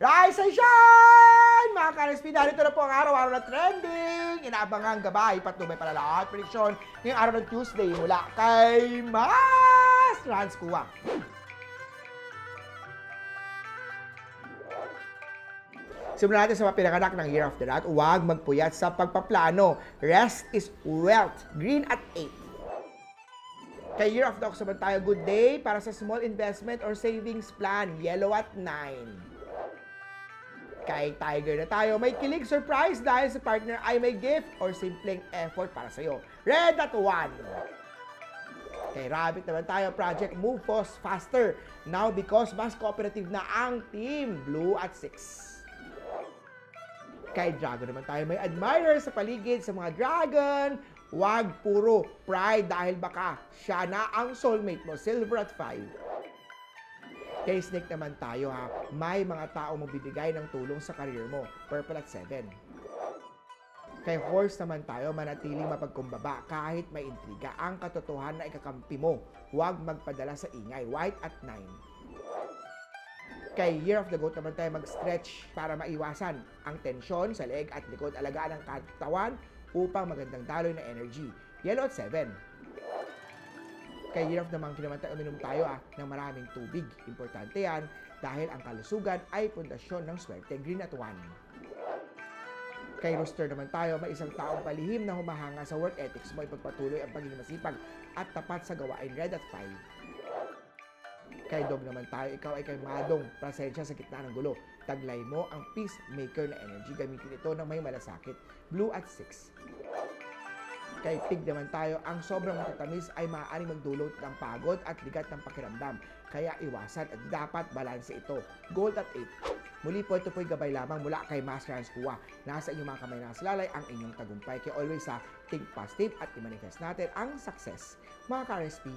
Rise and shine! Mga ka-RSP, narito na po ang araw-araw na trending. Inaabangan gabay, patnubay pala lahat. Prediksyon ngayong araw ng Tuesday mula kay Mas Transkuwa. Simulan natin sa mga pinanganak ng Year of the Rat. Huwag magpuyat sa pagpaplano. Rest is wealth. Green at 8. Kay Year of the Ox naman tayo, good day para sa small investment or savings plan. Yellow at 9. Kay Tiger na tayo, may kilig surprise dahil sa partner ay may gift or simpleng effort para sa'yo. Red at 1. Kay Rabbit naman tayo, project move faster. Now because mas cooperative na ang team. Blue at 6. Kay Dragon naman tayo, may admirer sa paligid sa mga dragon. Huwag puro pride dahil baka siya na ang soulmate mo. Silver at 5. Kay Snake naman tayo ha, may mga tao magbibigay ng tulong sa career mo. Purple at 7. Kay Horse naman tayo, manatiling mapagkumbaba kahit may intriga. Ang katotohanan na ikakampi mo, huwag magpadala sa ingay. White at 9. Kay Year of the Goat naman tayo, mag-stretch para maiwasan ang tensyon sa leeg at likod. Alagaan ang katawan upang magandang daloy na energy. Yellow at 7. Kay Year of the Monkey naman tayo, uminom tayo ng maraming tubig. Importante yan dahil ang kalusugan ay pundasyon ng swerte. Green at 1. Kay Rooster naman tayo, may isang taong palihim na humahanga sa work ethics mo. Ipagpatuloy ang pagiging masipag at tapat sa gawain. Red at 5. Kay Dog naman tayo, ikaw ay kalmadong presensya sa gitna ng gulo. Taglay mo ang peacemaker na energy. Gamitin ito ng may malasakit. Blue at 6. Kay Pig naman tayo, ang sobrang matatamis ay maaaring magdulot ng pagod at bigat ng pakiramdam. Kaya iwasan at dapat balanse ito. Gold at 8. Muli po, ito po'y gabay lamang mula kay Master Transkuwa. Nasa inyong mga kamay na salalay ang inyong tagumpay. Kaya always think positive at i-manifest natin ang success. Mga ka-RSP,